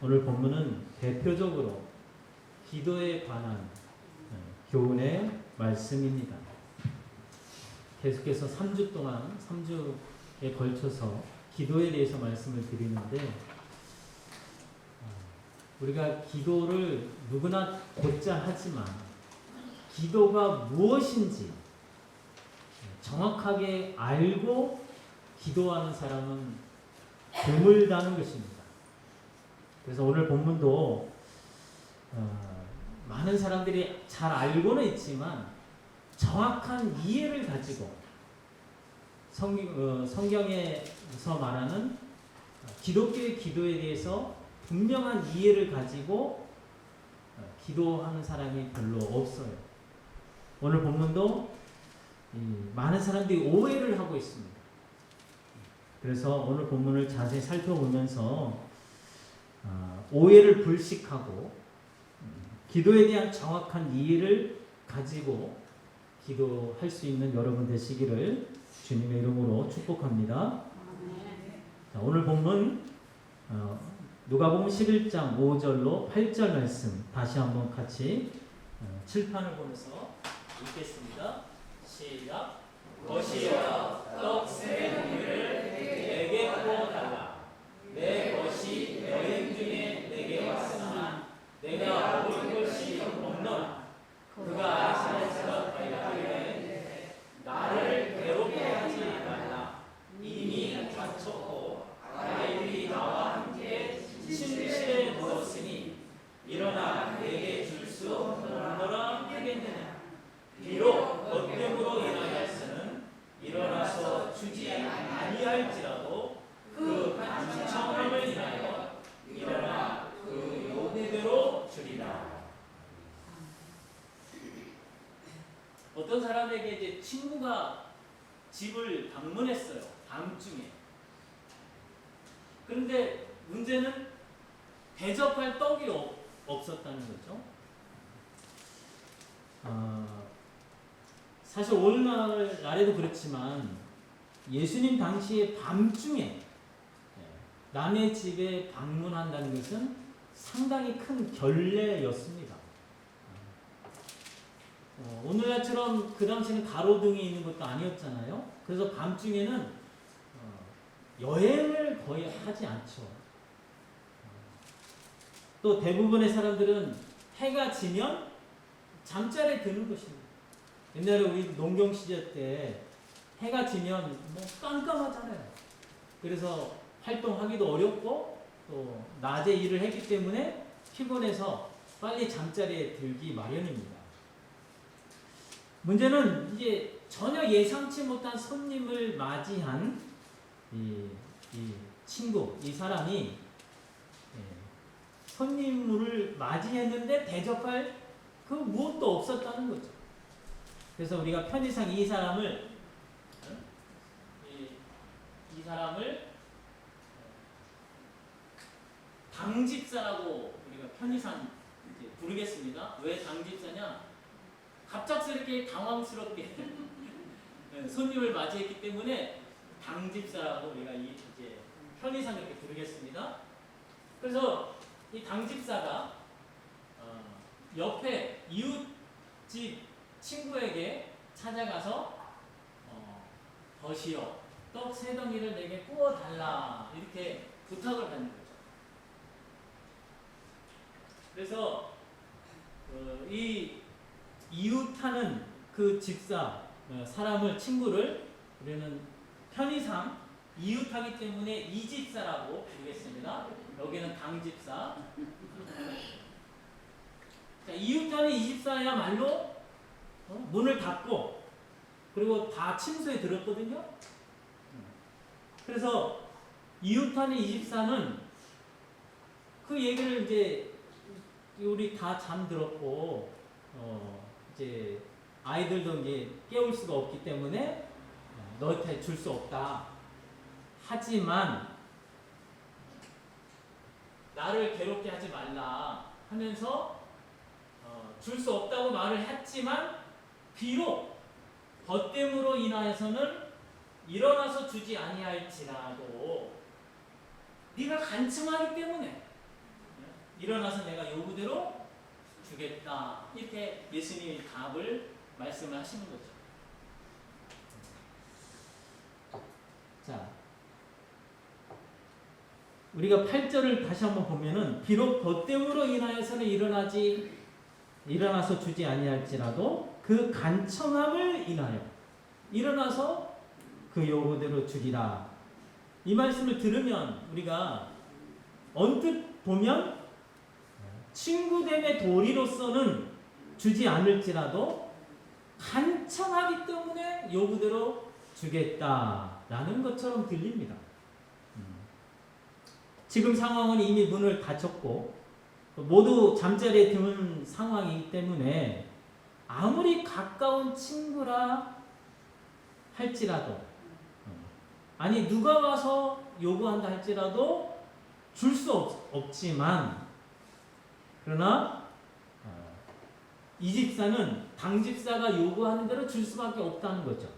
오늘 본문은 대표적으로 기도에 관한 교훈의 말씀입니다. 계속해서 3주 동안 3주에 걸쳐서 기도에 대해서 말씀을 드리는데 우리가 기도를 누구나 곧잘 하지만 기도가 무엇인지 정확하게 알고 기도하는 사람은 드물다는 것입니다. 그래서 오늘 본문도 많은 사람들이 잘 알고는 있지만 정확한 이해를 가지고 성경에서 말하는 기독교의 기도에 대해서 분명한 이해를 가지고 기도하는 사람이 별로 없어요. 오늘 본문도 많은 사람들이 오해를 하고 있습니다. 그래서 오늘 본문을 자세히 살펴보면서 오해를 불식하고 기도에 대한 정확한 이해를 가지고 기도할 수 있는 여러분 되시기를 주님의 이름으로 축복합니다. 자, 오늘 본문 누가복음 11장 5절로 8절 말씀 다시 한번 같이 칠판을 보면서 읽겠습니다. 시작. 것이여 떡 세 덩이를 내게 부어달라. 내 것이 여행 중에 내게 왔으나 내가 먹을 것이 없노라. 그가 아시면서 대답하기를 나를 괴롭게 하지 말라. 이미 다쳤고 아이들이 나와 함께 침실에 누웠으니 일어나 내게 줄 수 없노라 하겠느냐. 비록 어때으로 인하여서는 일어나서 주지 아니할지라도 그 간청함을 인하여 일어나 그 요구대로 주리라. 어떤 사람에게 이제 친구가 집을 방문했어요. 밤중에. 그런데 문제는 대접할 떡이 없었다는 거죠. 사실 오늘날에도 그렇지만 예수님 당시에 밤중에 남의 집에 방문한다는 것은 상당히 큰 결례였습니다. 오늘날처럼 그 당시에는 가로등이 있는 것도 아니었잖아요. 그래서 밤중에는 여행을 거의 하지 않죠. 또 대부분의 사람들은 해가 지면 잠자리에 드는 것입니다. 옛날에 우리 농경 시절 때 해가 지면 뭐 깜깜하잖아요. 그래서 활동하기도 어렵고 또 낮에 일을 했기 때문에 피곤해서 빨리 잠자리에 들기 마련입니다. 문제는 이제 전혀 예상치 못한 손님을 맞이한 이 친구, 이 사람이 손님을 맞이했는데 대접할 그 무엇도 없었다는 거죠. 그래서 우리가 편지상 이 사람을 당집사라고 우리가 편의상 부르겠습니다. 왜 당집사냐? 갑작스럽게 당황스럽게 손님을 맞이했기 때문에 당집사라고 우리가 이제 편의상 이렇게 부르겠습니다. 그래서 이 당집사가 옆에 이웃집 친구에게 찾아가서 것이여 떡 세 덩이를 내게 구워달라 이렇게 부탁을 하는 거죠. 그래서 이 이웃하는 그 집사 사람을 친구를 우리는 편의상 이웃하기 때문에 이 집사라고 부르겠습니다. 여기는 당집사. 자, 이웃하는 이 집사야말로 문을 닫고 그리고 다 침소에 들었거든요. 그래서 이웃하는 이 집사는 그 얘기를 이제 우리 다 잠들었고 이제 아이들도 이제 깨울 수가 없기 때문에 너한테 줄 수 없다. 하지만 나를 괴롭게 하지 말라 하면서 줄 수 없다고 말을 했지만 비록 벗됨으로 인하여서는 일어나서 주지 아니할지라도 네가 간청하기 때문에 주겠다. 이렇게 예수님이 답을 말씀을 하시는 거죠. 자, 우리가 8절을 다시 한번 보면은 비록 덧됨으로 인하여서는 일어나서 주지 아니할지라도 그 간청함을 인하여 일어나서 그 요구대로 주리라. 이 말씀을 들으면 우리가 언뜻 보면 친구됨의 도리로서는 주지 않을지라도 간청하기 때문에 요구대로 주겠다라는 것처럼 들립니다. 지금 상황은 이미 문을 닫혔고 모두 잠자리에 든 상황이기 때문에 아무리 가까운 친구라 할지라도 아니 누가 와서 요구한다 할지라도 줄 수 없지만 그러나 이 집사는 당 집사가 요구하는 대로 줄 수밖에 없다는 거죠.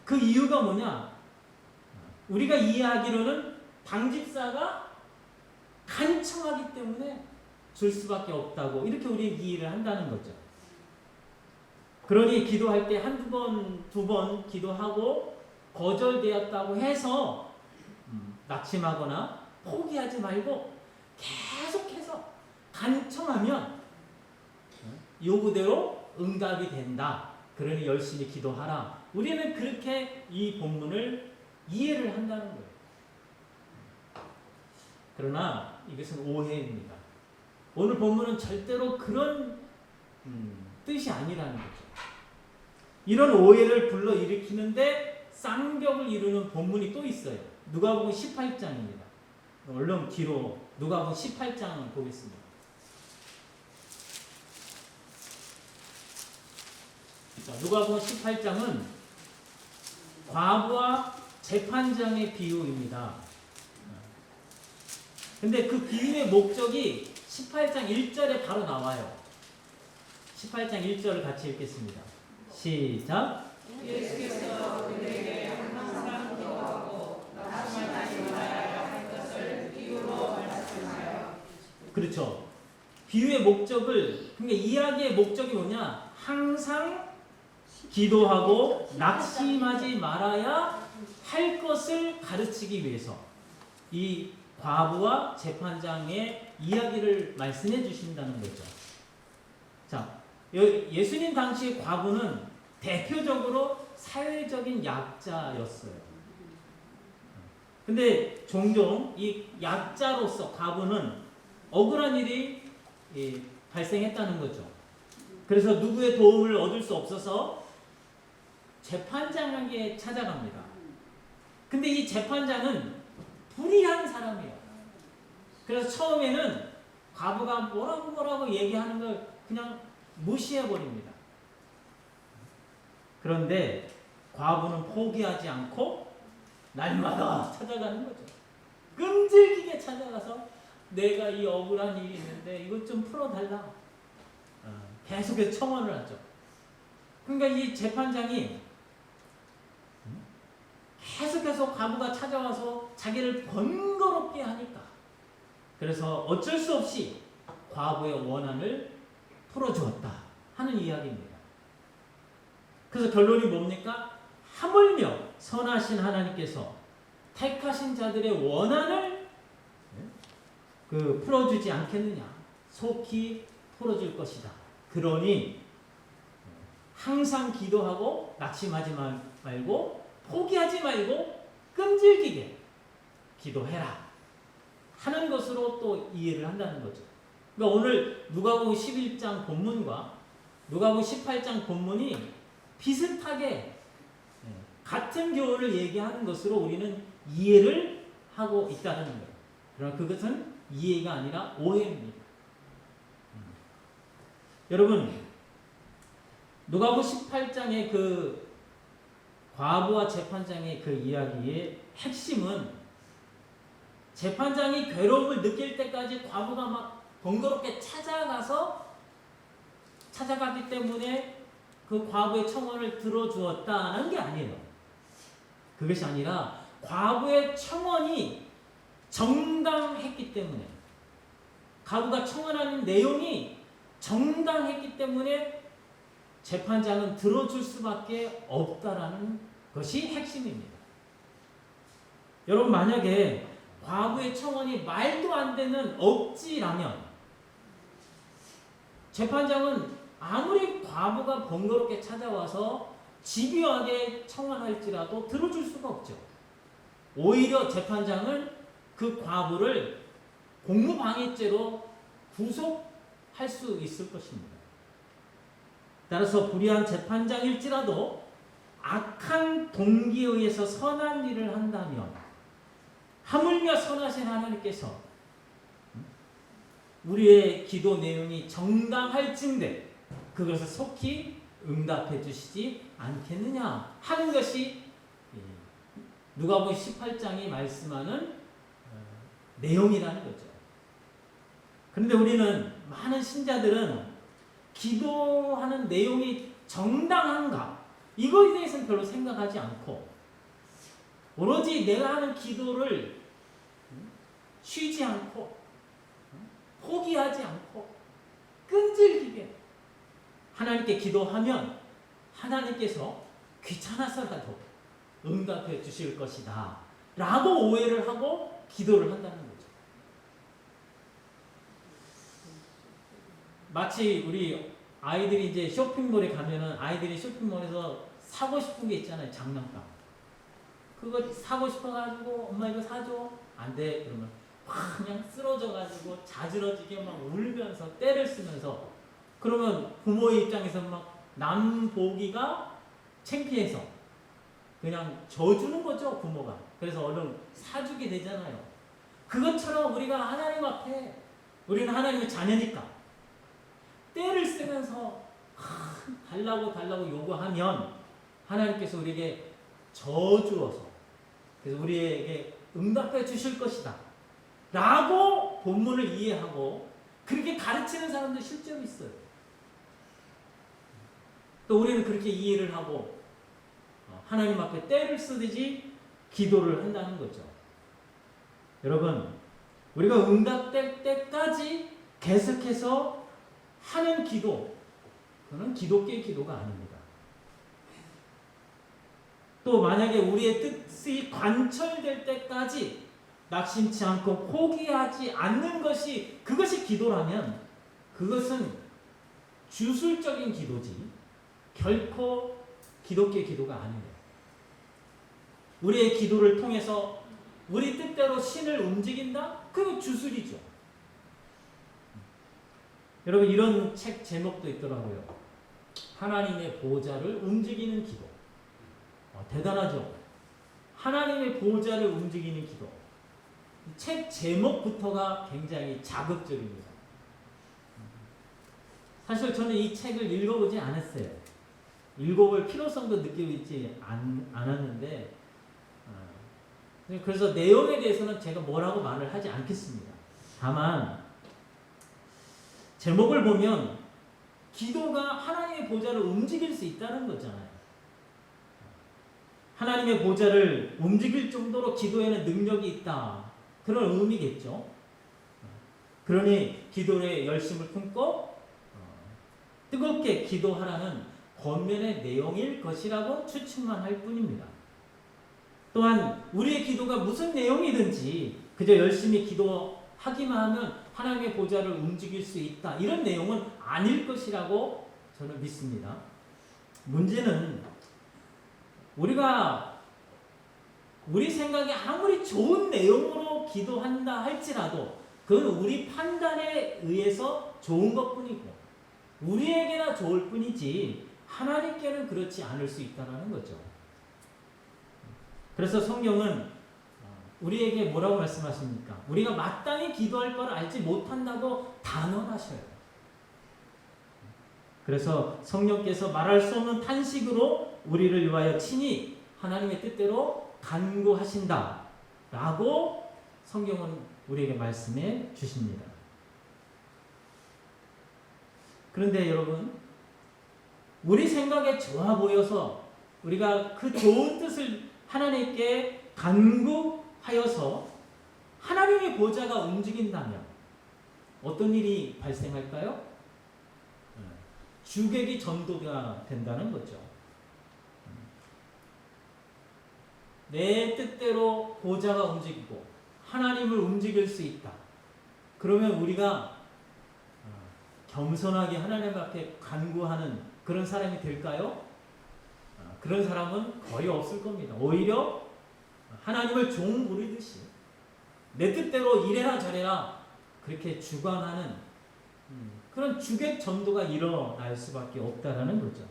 그 이유가 뭐냐? 우리가 이해하기로는 당 집사가 간청하기 때문에 줄 수밖에 없다고 이렇게 우리 이해를 한다는 거죠. 그러니 기도할 때 한두 번, 두 번 기도하고 거절되었다고 해서 낙심하거나 포기하지 말고 계속해서 간청하면 요구대로 응답이 된다. 그러니 열심히 기도하라. 우리는 그렇게 이 본문을 이해를 한다는 거예요. 그러나 이것은 오해입니다. 오늘 본문은 절대로 그런 뜻이 아니라는 거죠. 이런 오해를 불러일으키는데 쌍벽을 이루는 본문이 또 있어요. 누가복음 18장입니다. 얼른 뒤로 누가복음 18장을 보겠습니다. 누가복음 18장은 과부와 재판장의 비유입니다. 근데 그 비유의 목적이 18장 1절에 바로 나와요. 18장 1절을 같이 읽겠습니다. 시작. 예수께서 그들에게 항상 기도하고 낙심하지 말아야 할 것을 비유로 말씀하여. 그렇죠. 비유의 목적을, 그러니까 이야기의 목적이 뭐냐? 항상 기도하고 낙심하지 말아야 할 것을 가르치기 위해서 이 과부와 재판장의 이야기를 말씀해 주신다는 거죠. 자, 예수님 당시 과부는 대표적으로 사회적인 약자였어요. 근데 종종 이 약자로서 과부는 억울한 일이 발생했다는 거죠. 그래서 누구의 도움을 얻을 수 없어서 재판장에게 찾아갑니다. 근데 이 재판장은 불의한 사람이에요. 그래서 처음에는 과부가 뭐라고 얘기하는 걸 그냥 무시해버립니다. 그런데 과부는 포기하지 않고 날마다 찾아가는 거죠. 끈질기게 찾아가서 내가 이 억울한 일이 있는데 이것 좀 풀어달라. 계속해서 청원을 하죠. 그러니까 이 재판장이 계속해서 과부가 찾아와서 자기를 번거롭게 하니까 그래서 어쩔 수 없이 과부의 원한을 풀어주었다 하는 이야기입니다. 그래서 결론이 뭡니까? 하물며 선하신 하나님께서 택하신 자들의 원한을 풀어주지 않겠느냐. 속히 풀어줄 것이다. 그러니 항상 기도하고 낙심하지 말고 포기하지 말고 끈질기게 기도해라 하는 것으로 또 이해를 한다는 거죠. 그러니까 오늘 누가복음 11장 본문과 누가복음 18장 본문이 비슷하게 같은 교훈을 얘기하는 것으로 우리는 이해를 하고 있다는 거예요. 그러나 그것은 이해가 아니라 오해입니다. 여러분, 누가복음 18장의 그 과부와 재판장의 그 이야기의 핵심은 재판장이 괴로움을 느낄 때까지 과부가 막 번거롭게 찾아가기 때문에 그 과부의 청원을 들어주었다는 게 아니에요. 그것이 아니라 과부의 청원이 정당했기 때문에 과부가 청원하는 내용이 정당했기 때문에 재판장은 들어줄 수밖에 없다라는 것이 핵심입니다. 여러분, 만약에 과부의 청원이 말도 안 되는 억지라면 재판장은 아무리 과부가 번거롭게 찾아와서 집요하게 청원할지라도 들어줄 수가 없죠. 오히려 재판장은 그 과부를 공무방해죄로 구속할 수 있을 것입니다. 따라서 불의한 재판장일지라도 악한 동기에 의해서 선한 일을 한다면 하물며 선하신 하나님께서 우리의 기도 내용이 정당할진대 그것을 속히 응답해 주시지 않겠느냐 하는 것이 누가복음 18장이 말씀하는 내용이라는 거죠. 그런데 우리는 많은 신자들은 기도하는 내용이 정당한가 이거에 대해서는 별로 생각하지 않고 오로지 내가 하는 기도를 쉬지 않고 포기하지 않고 끈질기게 하나님께 기도하면 하나님께서 귀찮아서라도 응답해 주실 것이다 라고 오해를 하고 기도를 한다는 거죠. 마치 우리 아이들이 이제 쇼핑몰에 가면은 아이들이 쇼핑몰에서 사고 싶은 게 있잖아요. 장난감. 그거 사고 싶어가지고 엄마 이거 사줘. 안 돼. 그러면 확 그냥 쓰러져가지고 자지러지게 막 울면서 때를 쓰면서 그러면 부모의 입장에서 막 남 보기가 창피해서 그냥 져주는 거죠. 부모가. 그래서 얼른 사주게 되잖아요. 그것처럼 우리가 하나님 앞에 우리는 하나님의 자녀니까 때를 쓰면서 달라고 요구하면 하나님께서 우리에게 저주어서 그래서 우리에게 응답해 주실 것이다 라고 본문을 이해하고 그렇게 가르치는 사람도 실제로 있어요. 또 우리는 그렇게 이해를 하고 하나님 앞에 때를 쓰듯이 기도를 한다는 거죠. 여러분, 우리가 응답될 때까지 계속해서 하는 기도, 그건 기독교의 기도가 아닙니다. 또 만약에 우리의 뜻이 관철될 때까지 낙심치 않고 포기하지 않는 것이 그것이 기도라면 그것은 주술적인 기도지 결코 기독교의 기도가 아닙니다. 우리의 기도를 통해서 우리 뜻대로 신을 움직인다? 그건 주술이죠. 여러분, 이런 책 제목도 있더라고요. 하나님의 보좌를 움직이는 기도. 대단하죠? 하나님의 보좌를 움직이는 기도. 책 제목부터가 굉장히 자극적입니다. 사실 저는 이 책을 읽어보지 않았어요. 읽어볼 필요성도 느끼고 있지 않았는데 그래서 내용에 대해서는 제가 뭐라고 말을 하지 않겠습니다. 다만 제목을 보면 기도가 하나님의 보좌를 움직일 수 있다는 거잖아요. 하나님의 보좌를 움직일 정도로 기도에는 능력이 있다. 그런 의미겠죠. 그러니 기도에 열심을 품고 뜨겁게 기도하라는 권면의 내용일 것이라고 추측만 할 뿐입니다. 또한 우리의 기도가 무슨 내용이든지 그저 열심히 기도하기만 하면 하나님의 보좌를 움직일 수 있다. 이런 내용은 아닐 것이라고 저는 믿습니다. 문제는 우리가 우리 생각에 아무리 좋은 내용으로 기도한다 할지라도 그건 우리 판단에 의해서 좋은 것뿐이고 우리에게나 좋을 뿐이지 하나님께는 그렇지 않을 수 있다는 거죠. 그래서 성경은 우리에게 뭐라고 말씀하십니까? 우리가 마땅히 기도할 걸 알지 못한다고 단언하셔요. 그래서 성령께서 말할 수 없는 탄식으로 우리를 위하여 친히 하나님의 뜻대로 간구하신다 라고 성경은 우리에게 말씀해 주십니다. 그런데 여러분, 우리 생각에 좋아 보여서 우리가 그 좋은 뜻을 하나님께 간구하여서 하나님의 보좌가 움직인다면 어떤 일이 발생할까요? 주객이 전도가 된다는 거죠. 내 뜻대로 보좌가 움직이고 하나님을 움직일 수 있다. 그러면 우리가 겸손하게 하나님 앞에 간구하는 그런 사람이 될까요? 그런 사람은 거의 없을 겁니다. 오히려 하나님을 종 부리듯이 내 뜻대로 이래라 저래라 그렇게 주관하는 그런 주객 전도가 일어날 수밖에 없다라는 거죠.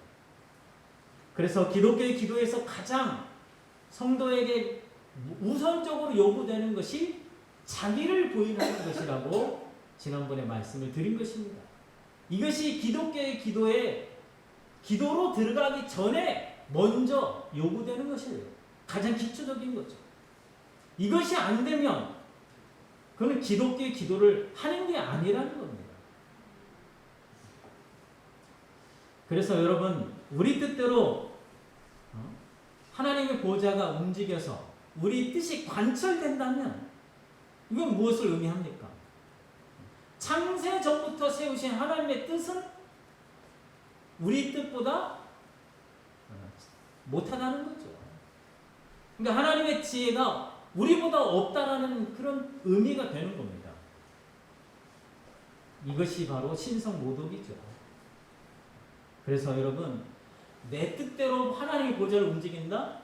그래서 기독교의 기도에서 가장 성도에게 우선적으로 요구되는 것이 자기를 부인하는 것이라고 지난번에 말씀을 드린 것입니다. 이것이 기독교의 기도로 들어가기 전에 먼저 요구되는 것이에요. 가장 기초적인 거죠. 이것이 안 되면 그건 기독교의 기도를 하는 게 아니라는 겁니다. 그래서 여러분 우리 뜻대로 하나님의 보좌가 움직여서 우리 뜻이 관철된다면 이건 무엇을 의미합니까? 창세 전부터 세우신 하나님의 뜻은 우리 뜻보다 못하다는 거죠. 그러니까 하나님의 지혜가 우리보다 없다라는 그런 의미가 되는 겁니다. 이것이 바로 신성모독이죠. 그래서 여러분 내 뜻대로 하나님의 보좌를 움직인다?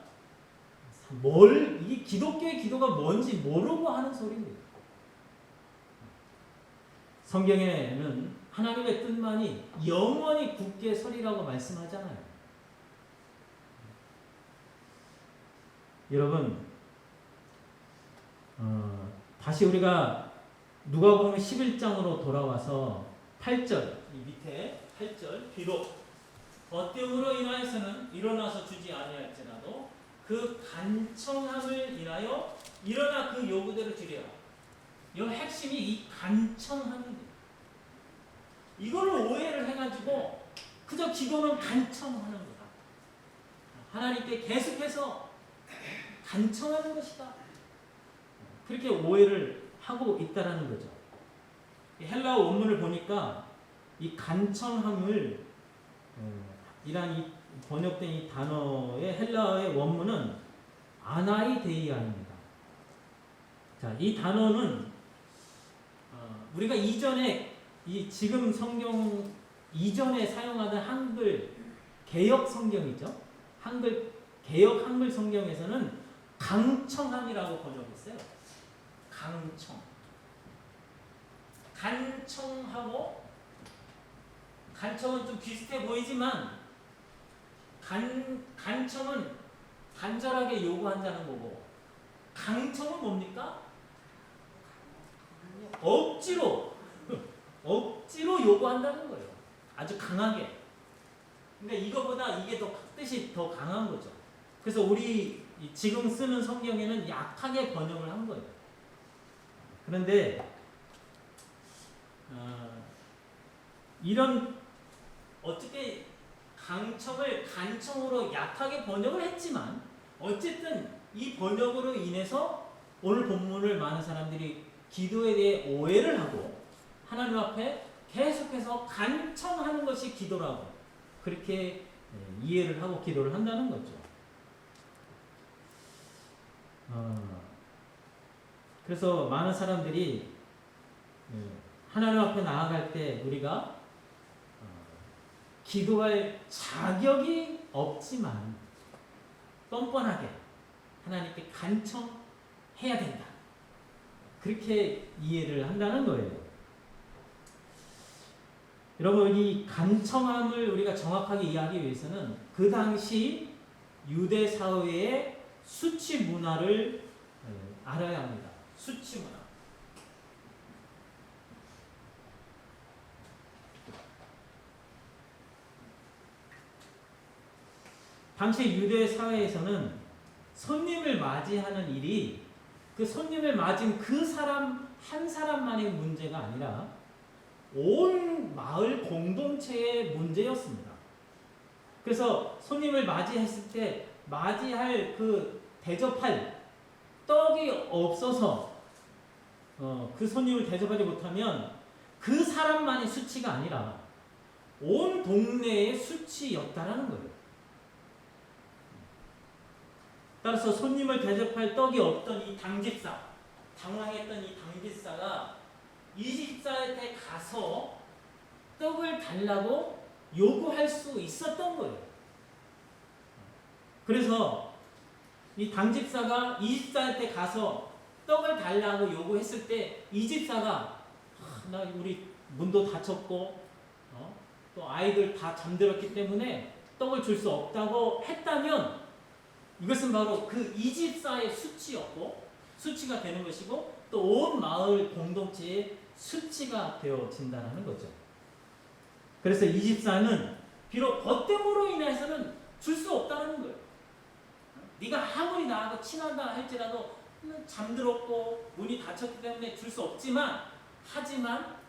이 기독교의 기도가 뭔지 모르고 하는 소리입니다. 성경에는 하나님의 뜻만이 영원히 굳게 서리라고 말씀하잖아요. 여러분 다시 우리가 누가복음 11장으로 돌아와서 8절 이 밑에 8절 비록 어때움으로 인하여서는 일어나서 주지 아니할지라도 그 간청함을 인하여 일어나 그 요구대로 주리라. 이 핵심이 이 간청함입니다. 이거를 오해를 해가지고 그저 기도는 간청하는 거다. 하나님께 계속해서 간청하는 것이다. 그렇게 오해를 하고 있다라는 거죠. 헬라어 원문을 보니까 이 간청함을 이란 이 번역된 이 단어의 헬라어의 원문은 아나이데이아입니다. 자, 이 단어는 우리가 이전에 이 지금 성경 이전에 사용하던 한글 개역 성경이죠. 개역 한글 성경에서는 강청함이라고 번역했어요. 강청. 간청은 좀 비슷해 보이지만 간청은 간절하게 요구한다는 거고 강청은 뭡니까? 억지로 요구한다는 거예요. 아주 강하게. 그러니까 이거보다 이게 더 뜻이 더 강한 거죠. 그래서 우리 지금 쓰는 성경에는 약하게 번역을 한 거예요. 그런데 이런 어떻게 강청을 간청으로 약하게 번역을 했지만 어쨌든 이 번역으로 인해서 오늘 본문을 많은 사람들이 기도에 대해 오해를 하고 하나님 앞에 계속해서 간청하는 것이 기도라고 그렇게 이해를 하고 기도를 한다는 거죠. 그래서 많은 사람들이 하나님 앞에 나아갈 때 우리가 기도할 자격이 없지만 뻔뻔하게 하나님께 간청해야 된다. 그렇게 이해를 한다는 거예요. 여러분 이 간청함을 우리가 정확하게 이해하기 위해서는 그 당시 유대 사회의 수치 문화를 알아야 합니다. 수치 문화. 당시 유대 사회에서는 손님을 맞이하는 일이 그 손님을 맞은 그 사람 한 사람만의 문제가 아니라 온 마을 공동체의 문제였습니다. 그래서 손님을 맞이했을 때 맞이할 대접할 떡이 없어서 그 손님을 대접하지 못하면 그 사람만의 수치가 아니라 온 동네의 수치였다라는 거예요. 따라서 손님을 대접할 떡이 없던 이 당집사, 당황했던 이 당집사가 이 집사한테 가서 떡을 달라고 요구할 수 있었던 거예요. 그래서 이 당집사가 이 집사한테 가서 떡을 달라고 요구했을 때 이 집사가 나 우리 문도 닫혔고 또 아이들 다 잠들었기 때문에 떡을 줄 수 없다고 했다면 이것은 바로 그 이 집사의 수치였고 수치가 되는 것이고 또 온 마을 공동체의 수치가 되어진다는 거죠. 그래서 이 집사는 비록 벗됨으로 인해서는 줄 수 없다는 거예요. 네가 아무리 나하고 친하다 할지라도 잠들었고 문이 닫혔기 때문에 줄 수 없지만 하지만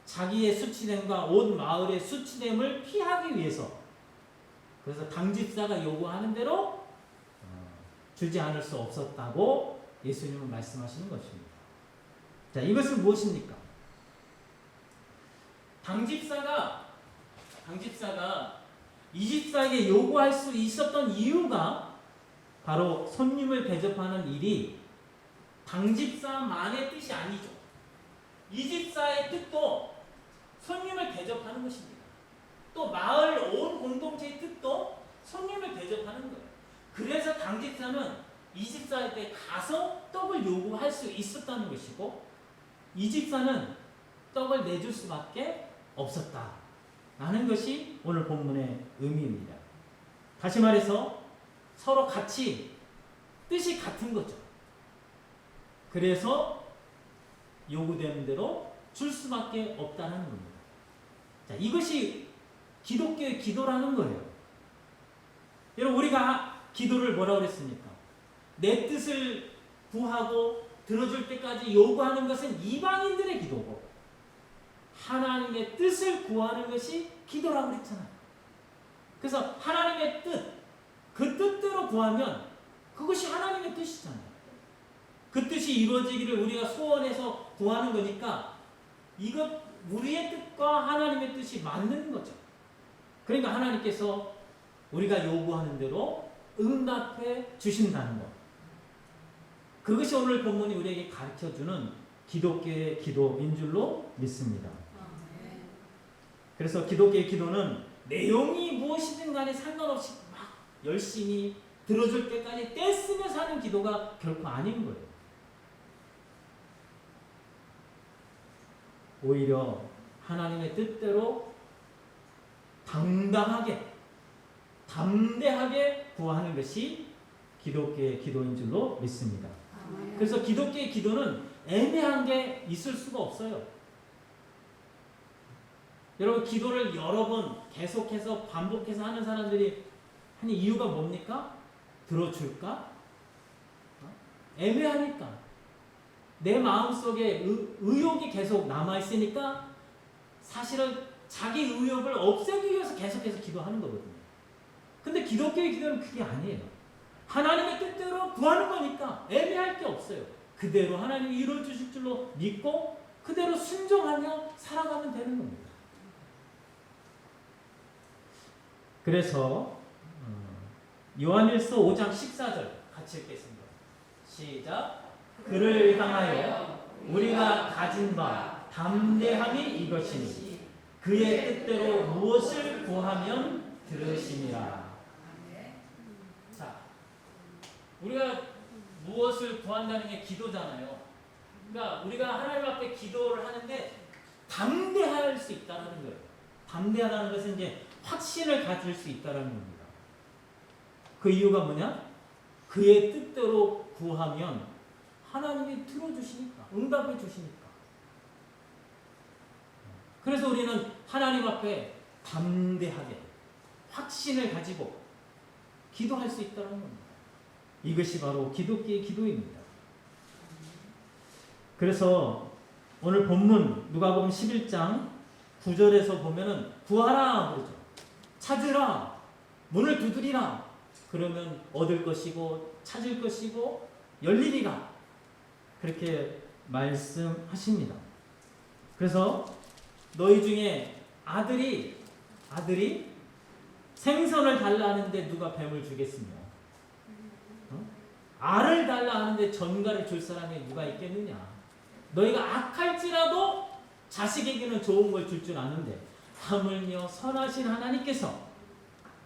자기의 수치됨과 온 마을의 수치됨을 피하기 위해서 그래서 당집사가 요구하는 대로 주지 않을 수 없었다고 예수님은 말씀하시는 것입니다. 자, 이것은 무엇입니까? 당집사가 이 집사에게 요구할 수 있었던 이유가 바로 손님을 대접하는 일이 당집사만의 뜻이 아니죠. 이 집사의 뜻도 손님을 대접하는 것입니다. 또 마을 온 공동체의 뜻도 손님을 대접하는 거예요. 그래서 당집사는 이 집사에게 가서 떡을 요구할 수 있었다는 것이고 이 집사는 떡을 내줄 수밖에 없었다라는 것이 오늘 본문의 의미입니다. 다시 말해서 서로 같이 뜻이 같은 거죠. 그래서 요구되는 대로 줄 수밖에 없다는 겁니다. 자, 이것이 기독교의 기도라는 거예요. 여러분 우리가 기도를 뭐라고 그랬습니까? 내 뜻을 구하고 들어줄 때까지 요구하는 것은 이방인들의 기도고 하나님의 뜻을 구하는 것이 기도라고 그랬잖아요. 그래서 하나님의 뜻, 그 뜻대로 구하면 그것이 하나님의 뜻이잖아요. 그 뜻이 이루어지기를 우리가 소원해서 구하는 거니까 이것 우리의 뜻과 하나님의 뜻이 맞는 거죠. 그러니까 하나님께서 우리가 요구하는 대로 응답해 주신다는 것. 그것이 오늘 본문이 우리에게 가르쳐주는 기독교의 기도인 줄로 믿습니다. 그래서 기독교의 기도는 내용이 무엇이든 간에 상관없이 막 열심히 들어줄 때까지 떼쓰면서 하는 기도가 결코 아닌 거예요. 오히려 하나님의 뜻대로 당당하게 담대하게 구하는 것이 기독교의 기도인 줄로 믿습니다. 그래서 기독교의 기도는 애매한 게 있을 수가 없어요. 여러분 기도를 여러 번 계속해서 반복해서 하는 사람들이 하는 이유가 뭡니까? 들어줄까? 애매하니까. 내 마음속에 의욕이 계속 남아있으니까 사실은 자기 의욕을 없애기 위해서 계속해서 기도하는 거거든요. 근데 기독교의 기도는 그게 아니에요. 하나님의 뜻대로 구하는 거니까 애매할 게 없어요. 그대로 하나님이 이루어주실 줄로 믿고 그대로 순종하며 살아가면 되는 겁니다. 그래서 요한일서 5장 14절 같이 읽겠습니다. 시작. 그를 향하여 우리가 가진 바 담대함이 이것이니 그의 뜻대로 무엇을 구하면 들으시니라. 자, 우리가 무엇을 구한다는 게 기도잖아요. 그러니까 우리가 하나님 앞에 기도를 하는데 담대할 수 있다는 거예요. 담대하다는 것은 이제 확신을 가질 수 있다는 겁니다. 그 이유가 뭐냐? 그의 뜻대로 구하면 하나님이 들어주시니까, 응답해 주시니까. 그래서 우리는 하나님 앞에 담대하게 확신을 가지고 기도할 수 있다는 겁니다. 이것이 바로 기독교의 기도입니다. 그래서 오늘 본문 누가복음 11장 9절에서 보면은 구하라 그러죠. 찾으라. 문을 두드리라. 그러면 얻을 것이고 찾을 것이고 열리리라. 그렇게 말씀하십니다. 그래서 너희 중에 아들이 생선을 달라 하는데 누가 뱀을 주겠으며, 알을 달라 하는데 전갈을 줄 사람이 누가 있겠느냐. 너희가 악할지라도 자식에게는 좋은 걸 줄 줄 아는데 하물며 선하신 하나님께서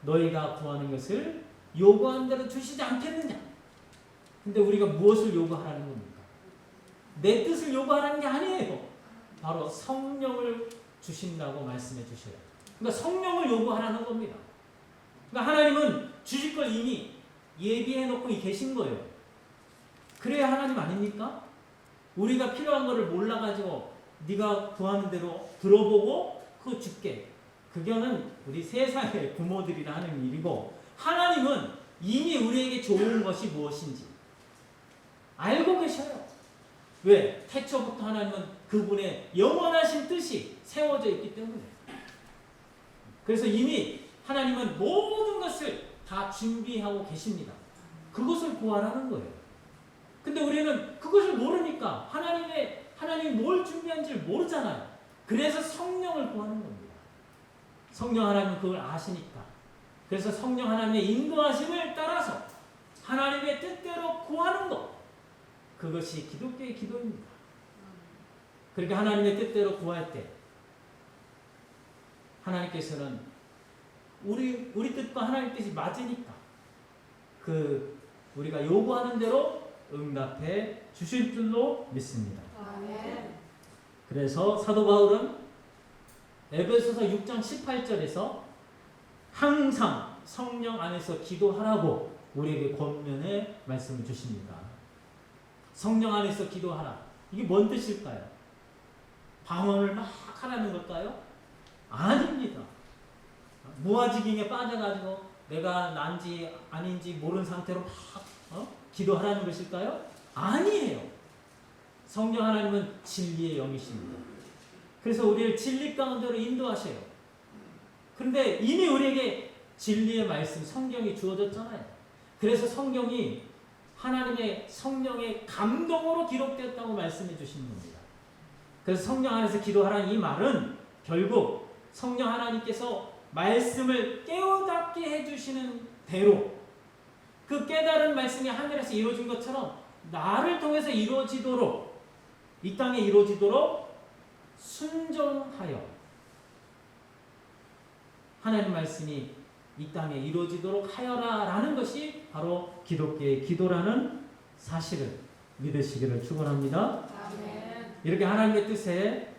너희가 구하는 것을 요구한 대로 주시지 않겠느냐. 근데 우리가 무엇을 요구하라는 겁니까? 내 뜻을 요구하라는 게 아니에요. 바로 성령을 주신다고 말씀해 주셔요. 그러니까 성령을 요구하라는 겁니다. 그러니까 하나님은 주실 걸 이미 예비해 놓고 계신 거예요. 그래야 하나님 아닙니까? 우리가 필요한 거를 몰라가지고 네가 구하는 대로 들어보고 그거 줄게. 그거는 우리 세상의 부모들이나 하는 일이고, 하나님은 이미 우리에게 좋은 것이 무엇인지 알고 계셔요. 왜? 태초부터 하나님은 그분의 영원하신 뜻이 세워져 있기 때문에. 그래서 이미 하나님은 모든 것을 다 준비하고 계십니다. 그것을 구하라는 거예요. 근데 우리는 그것을 모르니까 하나님이 뭘 준비한지를 모르잖아요. 그래서 성령을 구하는 겁니다. 성령 하나님은 그걸 아시니까. 그래서 성령 하나님의 인도하심을 따라서 하나님의 뜻대로 구하는 것. 그것이 기독교의 기도입니다. 그렇게 하나님의 뜻대로 구할 때 하나님께서는 우리 뜻과 하나님 뜻이 맞으니까 우리가 요구하는 대로 응답해 주실 줄로 믿습니다. 아멘. 그래서 사도 바울은 에베소서 6장 18절에서 항상 성령 안에서 기도하라고 우리에게 권면의 말씀을 주십니다. 성령 안에서 기도하라. 이게 뭔 뜻일까요? 방언을 막 하라는 걸까요? 아닙니다. 무아지경에 빠져가지고 내가 난지 아닌지 모르는 상태로 막 기도하라는 것일까요? 아니에요. 성령 하나님은 진리의 영이십니다. 그래서 우리를 진리 가운데로 인도하셔요. 그런데 이미 우리에게 진리의 말씀, 성경이 주어졌잖아요. 그래서 성경이 하나님의 성령의 감동으로 기록되었다고 말씀해 주시는 겁니다. 그래서 성령 안에서 기도하라는 이 말은 결국 성령 하나님께서 말씀을 깨우닫게 해주시는 대로 그 깨달은 말씀이 하늘에서 이루어진 것처럼 나를 통해서 이루어지도록, 이 땅에 이루어지도록 순종하여 하나님 말씀이 이 땅에 이루어지도록 하여라 라는 것이 바로 기독교의 기도라는 사실을 믿으시기를 축원합니다. 아멘. 이렇게 하나님의 뜻에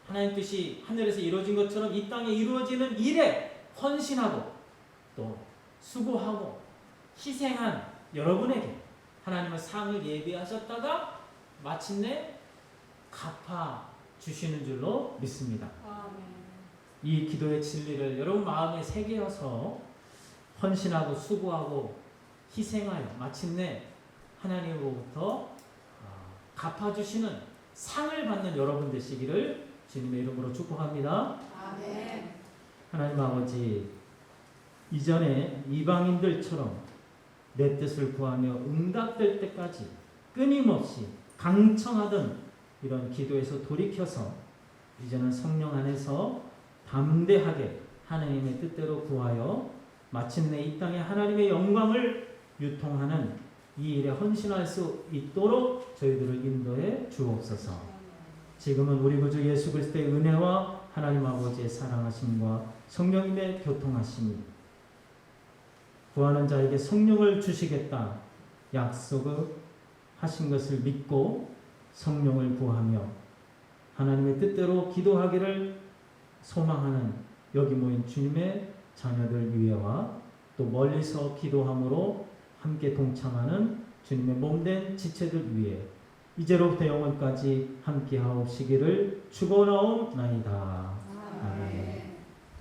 하나님 뜻이 하늘에서 이루어진 것처럼 이 땅에 이루어지는 일에 헌신하고 또 수고하고 희생한 여러분에게 하나님은 상을 예비하셨다가 마침내 갚아 주시는 줄로 믿습니다. 아멘. 이 기도의 진리를 여러분 마음에 새겨서 헌신하고 수고하고 희생하여 마침내 하나님으로부터 갚아주시는 상을 받는 여러분 되시기를 주님의 이름으로 축복합니다. 아멘. 하나님 아버지, 이전에 이방인들처럼 내 뜻을 구하며 응답될 때까지 끊임없이 강청하던 이런 기도에서 돌이켜서 이제는 성령 안에서 담대하게 하나님의 뜻대로 구하여 마침내 이 땅에 하나님의 영광을 유통하는 이 일에 헌신할 수 있도록 저희들을 인도해 주옵소서. 지금은 우리 구주 예수 그리스도의 은혜와 하나님 아버지의 사랑하심과 성령님의 교통하심이 구하는 자에게 성령을 주시겠다 약속을 하신 것을 믿고 성령을 구하며 하나님의 뜻대로 기도하기를 소망하는 여기 모인 주님의 자녀들 위에와 또 멀리서 기도함으로 함께 동참하는 주님의 몸된 지체들 위에 이제로부터 영원까지 함께 하옵시기를 축원하옵나이다. 아멘.